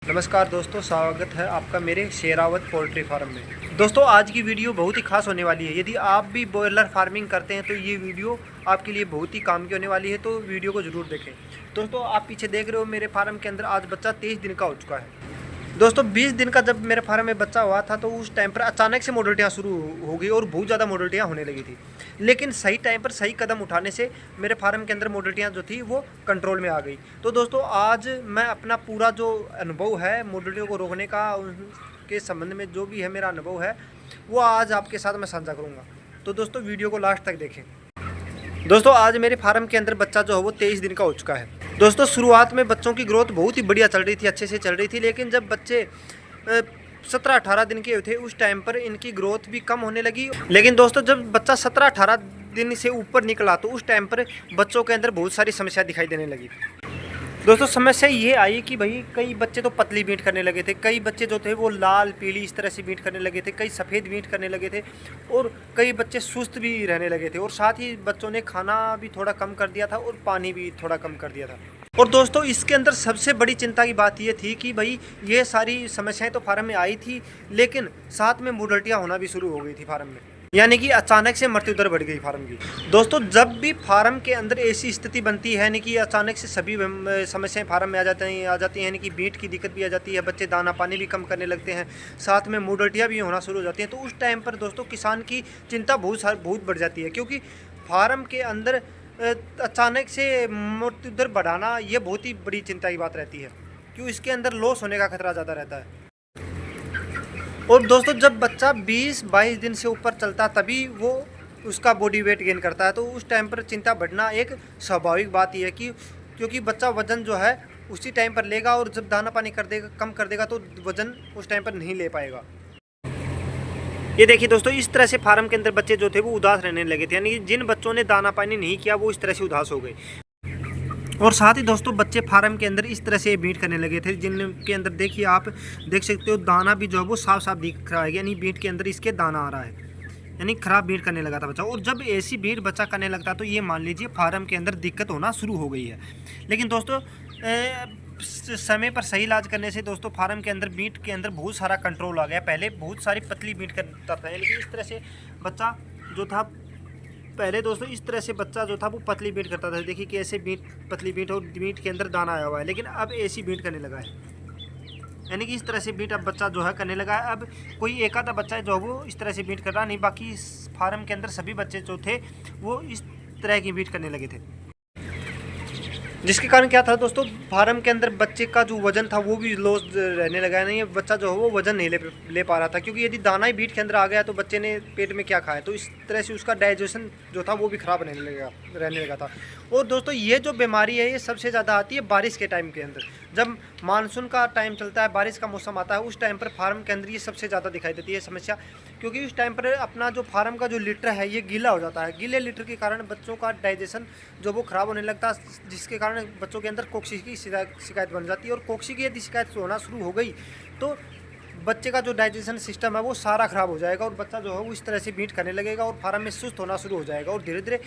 नमस्कार दोस्तों, स्वागत है आपका मेरे शेरावत पोल्ट्री फार्म में। दोस्तों आज की वीडियो बहुत ही खास होने वाली है। यदि आप भी बॉयलर फार्मिंग करते हैं तो ये वीडियो आपके लिए बहुत ही काम की होने वाली है, तो वीडियो को ज़रूर देखें। दोस्तों आप पीछे देख रहे हो, मेरे फार्म के अंदर आज बच्चा 23 दिन का हो चुका है। दोस्तों 20 दिन का जब मेरे फार्म में बच्चा हुआ था तो उस टाइम पर अचानक से मोडल्टियाँ शुरू हो गई और बहुत ज़्यादा मोडल्टियाँ होने लगी थी। लेकिन सही टाइम पर सही कदम उठाने से मेरे फार्म के अंदर मोडल्टियाँ जो थी वो कंट्रोल में आ गई। तो दोस्तों आज मैं अपना पूरा जो अनुभव है मोडल्टियों को रोकने का, उनके संबंध में जो भी है मेरा अनुभव है, वो आज आपके साथ मैं साझा करूँगा। तो दोस्तों वीडियो को लास्ट तक देखें। दोस्तों आज मेरे फार्म के अंदर बच्चा जो है वो 23 दिन का हो चुका है। दोस्तों शुरुआत में बच्चों की ग्रोथ बहुत ही बढ़िया चल रही थी, अच्छे से चल रही थी। लेकिन जब बच्चे 17-18 दिन के थे उस टाइम पर इनकी ग्रोथ भी कम होने लगी। लेकिन दोस्तों जब बच्चा 17-18 दिन से ऊपर निकला तो उस टाइम पर बच्चों के अंदर बहुत सारी समस्या दिखाई देने लगी। दोस्तों समस्या ये आई कि भाई कई बच्चे तो पतली बीट करने लगे थे, कई बच्चे जो थे वो लाल पीली इस तरह से बीट करने लगे थे, कई सफ़ेद बीट करने लगे थे और कई बच्चे सुस्त भी रहने लगे थे। और साथ ही बच्चों ने खाना भी थोड़ा कम कर दिया था और पानी भी थोड़ा कम कर दिया था। और दोस्तों इसके अंदर सबसे बड़ी चिंता की बात ये थी कि भाई ये सारी समस्याएं तो फार्म में आई थी, लेकिन साथ में मोडल्टियाँ होना भी शुरू हो गई थी फार्म में, यानी कि अचानक से मृत्यु दर बढ़ गई फार्म की। दोस्तों जब भी फार्म के अंदर ऐसी स्थिति बनती है यानी कि अचानक से सभी समस्याएं फार्म में आ जाती हैं, यानी कि बीट की दिक्कत भी आ जाती है, बच्चे दाना पानी भी कम करने लगते हैं, साथ में मोडल्टियाँ भी होना शुरू हो जाती हैं। तो उस टाइम पर दोस्तों किसान की चिंता बहुत बढ़ जाती है, क्योंकि फार्म के अंदर अचानक से मृत्यु दर बढ़ाना ये बहुत ही बड़ी चिंता की बात रहती है, क्योंकि इसके अंदर लॉस होने का खतरा ज़्यादा रहता है। और दोस्तों जब बच्चा 20-22 दिन से ऊपर चलता तभी वो उसका बॉडी वेट गेन करता है, तो उस टाइम पर चिंता बढ़ना एक स्वाभाविक बात ही है कि क्योंकि बच्चा वज़न जो है उसी टाइम पर लेगा और जब दाना पानी कम कर देगा तो वज़न उस टाइम पर नहीं ले पाएगा। ये देखिए दोस्तों इस तरह से फार्म के अंदर बच्चे जो थे वो उदास रहने लगे थे, यानी जिन बच्चों ने दाना पानी नहीं किया वो इस तरह से उदास हो गए। और साथ ही दोस्तों बच्चे फार्म के अंदर इस तरह से बीट करने लगे थे जिनके अंदर देखिए आप देख सकते हो दाना भी जो है वो साफ साफ दिख रहा है, यानी बीट के अंदर इसके दाना आ रहा है, यानी खराब बीट करने लगा था बच्चा। और जब ऐसी बीट बच्चा करने लगता तो ये मान लीजिए फार्म के अंदर दिक्कत होना शुरू हो गई है। लेकिन दोस्तों समय पर सही इलाज करने से दोस्तों फार्म के अंदर बीट के अंदर बहुत सारा कंट्रोल आ गया। पहले बहुत सारी पतली बीट करता था, लेकिन इस तरह से बच्चा जो था पहले दोस्तों इस तरह से बच्चा जो था वो पतली बीट करता था, देखिए कि ऐसे बीट पतली बीट और बीट के अंदर दाना आया हुआ है। लेकिन अब ऐसी बीट करने लगा है, यानी कि इस तरह से बीट अब बच्चा जो है करने लगा है। अब कोई एक आधा बच्चा जो है वो इस तरह से बीट कर रहा नहीं, बाकी इस फार्म के अंदर सभी बच्चे जो थे वो इस तरह की बीट करने लगे थे। जिसके कारण क्या था दोस्तों, फार्म के अंदर बच्चे का जो वजन था वो भी लॉस रहने लगा, नहीं बच्चा जो है वो वजन नहीं ले पा रहा था, क्योंकि यदि दाना ही बीट के अंदर आ गया तो बच्चे ने पेट में क्या खाया, तो इस तरह से उसका डाइजेशन जो था वो भी ख़राब रहने लगा था। और दोस्तों ये जो बीमारी है ये सबसे ज़्यादा आती है बारिश के टाइम के अंदर। जब मानसून का टाइम चलता है, बारिश का मौसम आता है, उस टाइम पर फार्म के अंदर ये सबसे ज़्यादा दिखाई देती है समस्या, क्योंकि उस टाइम पर अपना जो फार्म का जो लीटर है ये गीला हो जाता है। गीले लीटर के कारण बच्चों का डाइजेशन जो वो ख़राब होने लगता है, जिसके कारण बच्चों के अंदर कोक्सी की शिकायत बन जाती है। और कोक्सी की यदि शिकायत होना शुरू हो गई तो बच्चे का जो डाइजेशन सिस्टम है वो सारा ख़राब हो जाएगा और बच्चा जो है वो इस तरह से बीट करने लगेगा और फार्म में सुस्त होना शुरू हो जाएगा और धीरे धीरे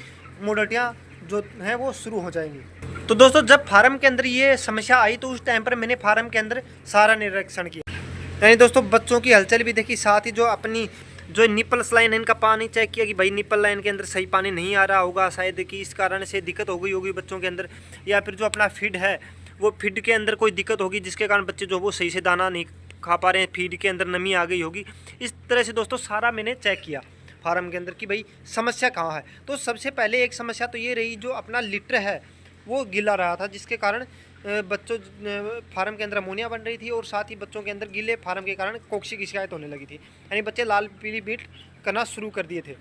मोडल्टियाँ जो हैं वो शुरू हो जाएंगी। तो दोस्तों जब फार्म के अंदर ये समस्या आई तो उस टाइम पर मैंने फार्म के अंदर सारा निरीक्षण किया, यानी दोस्तों बच्चों की हलचल भी देखी, साथ ही जो अपनी जो निपल्स लाइन है इनका पानी चेक किया कि भाई निपल लाइन के अंदर सही पानी नहीं आ रहा होगा, शायद कि इस कारण से दिक्कत हो गई होगी बच्चों के अंदर, या फिर जो अपना फीड है वो फीड के अंदर कोई दिक्कत होगी जिसके कारण बच्चे जो वो सही से दाना नहीं खा पा रहे हैं, फीड के अंदर नमी आ गई होगी। इस तरह से दोस्तों सारा मैंने चेक किया फार्म के अंदर कि भाई समस्या कहाँ है। तो सबसे पहले एक समस्या तो ये रही, जो अपना लीटर है वो गीला रहा था, जिसके कारण बच्चों फार्म के अंदर अमोनिया बन रही थी और साथ ही बच्चों के अंदर गीले फार्म के कारण कोक्सी की शिकायत होने लगी थी, यानी बच्चे लाल पीली बीट करना शुरू कर दिए थे।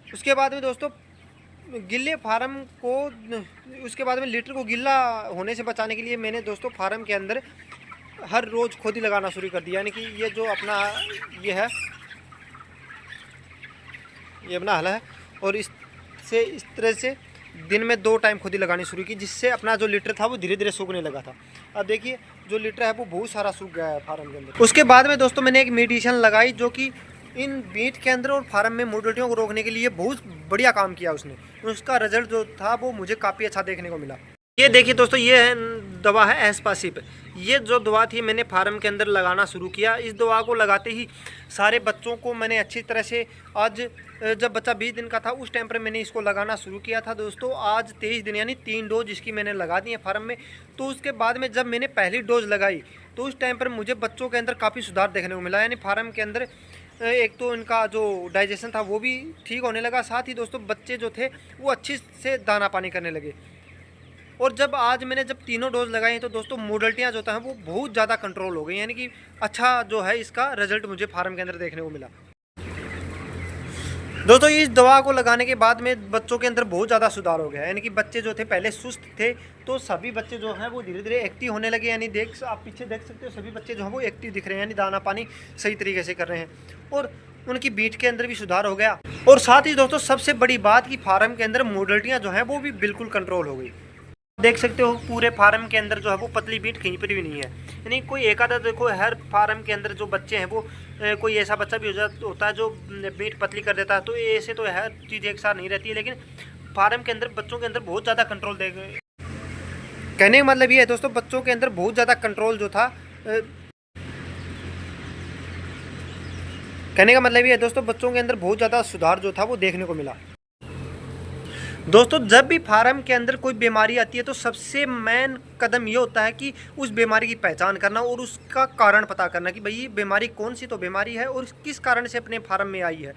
उसके बाद में दोस्तों गिल्ले फार्म को उसके बाद में लीटर को गीला होने से बचाने के लिए मैंने दोस्तों फार्म के अंदर हर रोज़ खोदी लगाना शुरू कर दिया, यानी कि ये जो अपना ये है ये अपना हल है, और इस तरह से दिन में 2 टाइम खुदी लगानी शुरू की, जिससे अपना जो लीटर था वो धीरे धीरे सूखने लगा था। अब देखिए जो लीटर है वो बहुत सारा सूख गया है फार्म के अंदर। उसके बाद में दोस्तों मैंने एक मेडिसिन लगाई जो कि इन बीट के अंदर और फार्म में मोडल्टियों को रोकने के लिए बहुत बढ़िया काम किया उसने। उसका रिजल्ट जो था वो मुझे काफ़ी अच्छा देखने को मिला। ये देखिए दोस्तों, ये दवा है एस्पासिप। ये जो दवा थी मैंने फार्म के अंदर लगाना शुरू किया। इस दवा को लगाते ही सारे बच्चों को मैंने अच्छी तरह से, आज जब बच्चा 20 दिन का था उस टाइम पर मैंने इसको लगाना शुरू किया था दोस्तों। आज 23 दिन यानी 3 डोज इसकी मैंने लगा दी है फार्म में। तो उसके बाद में जब मैंने पहली डोज लगाई तो उस टाइम पर मुझे बच्चों के अंदर काफ़ी सुधार देखने को मिला। यानी फार्म के अंदर एक तो इनका जो डाइजेशन था वो भी ठीक होने लगा, साथ ही दोस्तों बच्चे जो थे वो अच्छे से दाना पानी करने लगे। और जब आज मैंने जब तीनों डोज लगाई तो दोस्तों मोडल्टियाँ जो हैं वो बहुत ज़्यादा कंट्रोल हो गई। यानी कि अच्छा जो है इसका रिजल्ट मुझे फार्म के अंदर देखने को मिला। दोस्तों इस दवा को लगाने के बाद में बच्चों के अंदर बहुत ज़्यादा सुधार हो गया। यानी कि बच्चे जो थे पहले सुस्त थे तो सभी बच्चे जो हैं वो धीरे धीरे एक्टिव होने लगे। यानी आप पीछे देख सकते हो सभी बच्चे जो हैं वो एक्टिव दिख रहे हैं, यानी दाना पानी सही तरीके से कर रहे हैं और उनकी बीट के अंदर भी सुधार हो गया। और साथ ही दोस्तों सबसे बड़ी बात कि फार्म के अंदर मोडल्टियाँ जो हैं वो भी बिल्कुल कंट्रोल हो गई। देख सकते हो पूरे फार्म के अंदर जो है वो पतली बीट कहीं पर भी नहीं है। यानी कोई एक आधा देखो हर फार्म के अंदर जो बच्चे हैं वो कोई ऐसा बच्चा भी होता है जो बीट पतली कर देता है। तो ऐसे तो हर चीज़ एक साथ नहीं रहती है, लेकिन फार्म के अंदर बच्चों के अंदर बहुत ज़्यादा कंट्रोल दे गए। कहने का मतलब ये है दोस्तों बच्चों के अंदर बहुत ज़्यादा कंट्रोल जो था, कहने का मतलब ये है दोस्तों बच्चों के अंदर बहुत ज़्यादा सुधार जो था वो देखने को मिला। दोस्तों जब भी फार्म के अंदर कोई बीमारी आती है तो सबसे मेन कदम ये होता है कि उस बीमारी की पहचान करना और उसका कारण पता करना कि भाई ये बीमारी कौन सी तो बीमारी है और किस कारण से अपने फार्म में आई है।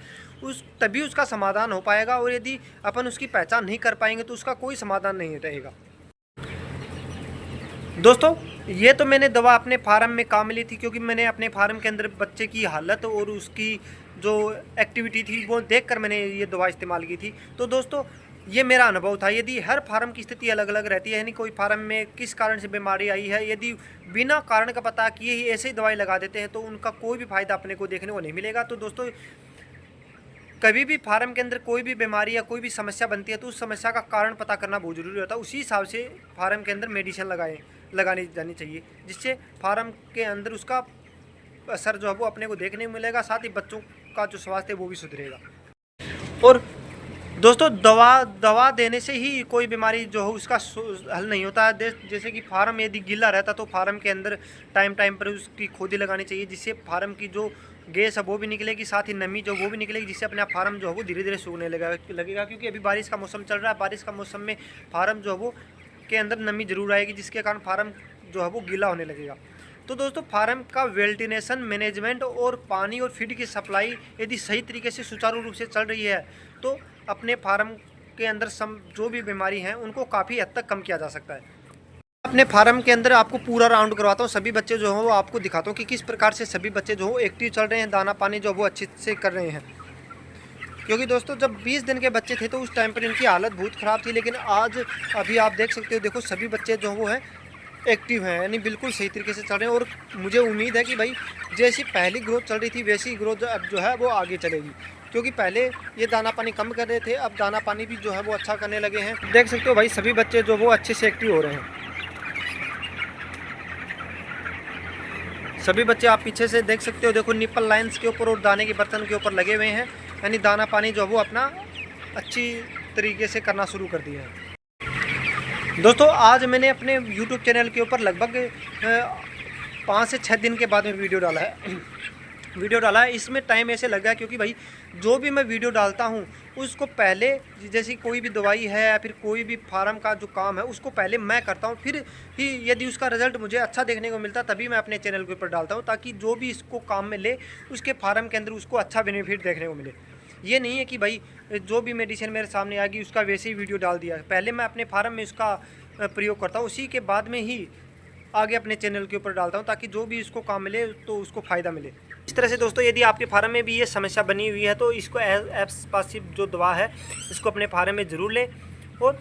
तभी उसका समाधान हो पाएगा। और यदि अपन उसकी पहचान नहीं कर पाएंगे तो उसका कोई समाधान नहीं रहेगा। दोस्तों ये तो मैंने दवा अपने फार्म में काम ली थी, क्योंकि मैंने अपने फार्म के अंदर बच्चे की हालत और उसकी जो एक्टिविटी थी वो देखकर मैंने ये दवा इस्तेमाल की थी। तो दोस्तों ये मेरा अनुभव था। यदि हर फार्म की स्थिति अलग अलग रहती है, यानी कोई फार्म में किस कारण से बीमारी आई है, यदि बिना कारण का पता किए ही ऐसे ही दवाई लगा देते हैं तो उनका कोई भी फायदा अपने को देखने को नहीं मिलेगा। तो दोस्तों कभी भी फार्म के अंदर कोई भी बीमारी या कोई भी समस्या बनती है तो उस समस्या का कारण पता करना बहुत ज़रूरी होता है। उसी हिसाब से फार्म के अंदर मेडिसिन लगानी जानी चाहिए, जिससे फार्म के अंदर उसका असर जो है वो अपने को देखने को मिलेगा, साथ ही बच्चों का जो स्वास्थ्य है वो भी सुधरेगा। और दोस्तों दवा देने से ही कोई बीमारी जो हो उसका हल नहीं होता है। जैसे कि फार्म यदि गीला रहता तो फार्म के अंदर टाइम पर उसकी खोदी लगानी चाहिए, जिससे फार्म की जो गैस है वो भी निकलेगी, साथ ही नमी जो वो भी निकलेगी, जिससे अपने आप फार्म जो है वो धीरे धीरे सूखने लगेगा। क्योंकि अभी बारिश का मौसम चल रहा है, बारिश का मौसम में फार्म जो है वो के अंदर नमी जरूर आएगी, जिसके कारण फार्म जो है वो गीला होने लगेगा। तो दोस्तों फार्म का वेंटिलेशन मैनेजमेंट और पानी और फीड की सप्लाई यदि सही तरीके से सुचारू रूप से चल रही है तो अपने फार्म के अंदर जो भी बीमारी हैं उनको काफ़ी हद तक कम किया जा सकता है। अपने फार्म के अंदर आपको पूरा राउंड करवाता हूँ, सभी बच्चे जो हैं वो आपको दिखाता हूँ कि किस प्रकार से सभी बच्चे जो हो एक्टिव चल रहे हैं, दाना पानी जो वो अच्छे से कर रहे हैं। क्योंकि दोस्तों जब 20 दिन के बच्चे थे तो उस टाइम पर इनकी हालत बहुत ख़राब थी, लेकिन आज अभी आप देख सकते हो, देखो सभी बच्चे जो वो हैं एक्टिव हैं, यानी बिल्कुल सही तरीके से चल रहे हैं। और मुझे उम्मीद है कि भाई जैसी पहली ग्रोथ चल रही थी वैसी ग्रोथ अब जो है वो आगे चलेगी। क्योंकि पहले ये दाना पानी कम कर रहे थे, अब दाना पानी भी जो है वो अच्छा करने लगे हैं। देख सकते हो भाई सभी बच्चे जो वो अच्छे से एक्टिव हो रहे हैं। सभी बच्चे आप पीछे से देख सकते हो, देखो निप्पल लाइंस के ऊपर और दाने के बर्तन के ऊपर लगे हुए हैं, यानी दाना पानी जो वो अपना अच्छी तरीके से करना शुरू कर दिया है। दोस्तों आज मैंने अपने YouTube चैनल के ऊपर लगभग 5 से 6 दिन के बाद में वीडियो डाला है। इसमें टाइम ऐसे लगा क्योंकि भाई जो भी मैं वीडियो डालता हूँ उसको पहले, जैसी कोई भी दवाई है या फिर कोई भी फार्म का जो काम है उसको पहले मैं करता हूँ, फिर ही यदि उसका रिजल्ट मुझे अच्छा देखने को मिलता तभी मैं अपने चैनल के ऊपर डालता हूँ, ताकि जो भी इसको काम में ले उसके फार्म के अंदर उसको अच्छा बेनिफिट देखने को मिले। ये नहीं है कि भाई जो भी मेडिसिन मेरे सामने आएगी उसका वैसे ही वीडियो डाल दिया। पहले मैं अपने फार्म में उसका प्रयोग करता हूँ, उसी के बाद में ही आगे अपने चैनल के ऊपर डालता हूँ, ताकि जो भी इसको काम मिले तो उसको फ़ायदा मिले। इस तरह से दोस्तों यदि आपके फार्म में भी ये समस्या बनी हुई है तो इसको एस्पासिप जो दवा है इसको अपने फार्म में ज़रूर लें और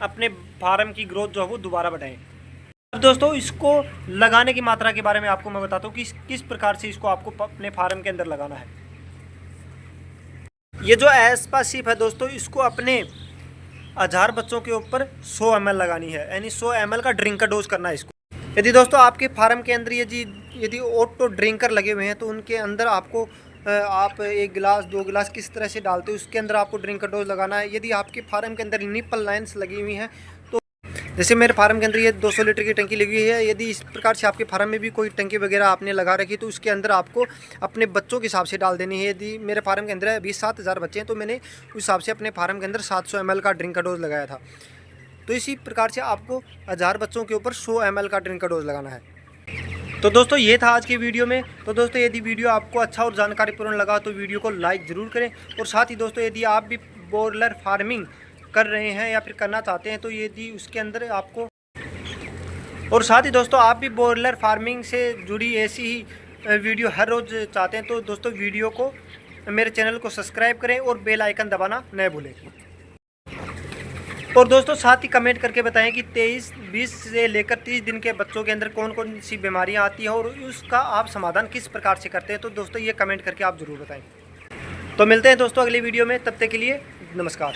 अपने फार्म की ग्रोथ जो है वो दोबारा बढ़ाएं। अब दोस्तों इसको लगाने की मात्रा के बारे में आपको मैं बताता हूँ कि किस प्रकार से इसको आपको अपने फार्म के अंदर लगाना है। ये जो एस्पासिप है दोस्तों, इसको अपने 1000 बच्चों के ऊपर 100 ml लगानी है, यानी 100 ml का ड्रिंकर डोज करना है इसको। यदि दोस्तों आपके फार्म के अंदर यदि ऑटो ड्रिंकर लगे हुए हैं तो उनके अंदर आपको आप 1 गिलास 2 गिलास किस तरह से डालते हो उसके अंदर आपको ड्रिंकर डोज लगाना है। यदि आपके फार्म के अंदर निप्पल लाइन्स लगी हुई हैं तो जैसे मेरे फार्म के अंदर ये 200 लीटर की टंकी लगी हुई है। यदि इस प्रकार से आपके फार्म में भी कोई टंकी वगैरह आपने लगा रखी तो उसके अंदर आपको अपने बच्चों के हिसाब से डाल देनी है। यदि मेरे फार्म के अंदर अभी 7,000 बच्चे हैं तो मैंने उस हिसाब से अपने फार्म के अंदर 700 ml का ड्रिंक का डोज लगाया था। तो इसी प्रकार से आपको 1000 बच्चों के ऊपर 100 ml का ड्रिंक का डोज लगाना है। तो दोस्तों ये था आज की वीडियो में। तो दोस्तों यदि वीडियो आपको अच्छा और जानकारीपूर्ण लगा तो वीडियो को लाइक ज़रूर करें। और साथ ही दोस्तों यदि आप भी बॉयलर फार्मिंग कर रहे हैं या फिर करना चाहते हैं तो यदि उसके अंदर आपको और साथ ही दोस्तों आप भी बॉयलर फार्मिंग से जुड़ी ऐसी ही वीडियो हर रोज़ चाहते हैं तो दोस्तों वीडियो को मेरे चैनल को सब्सक्राइब करें और बेल आइकन दबाना न भूलें। और दोस्तों साथ ही कमेंट करके बताएं कि 20 से लेकर 30 दिन के बच्चों के अंदर कौन कौन सी बीमारियां आती हैं और उसका आप समाधान किस प्रकार से करते हैं। तो दोस्तों ये कमेंट करके आप ज़रूर बताएं। तो मिलते हैं दोस्तों अगली वीडियो में, तब तक के लिए नमस्कार।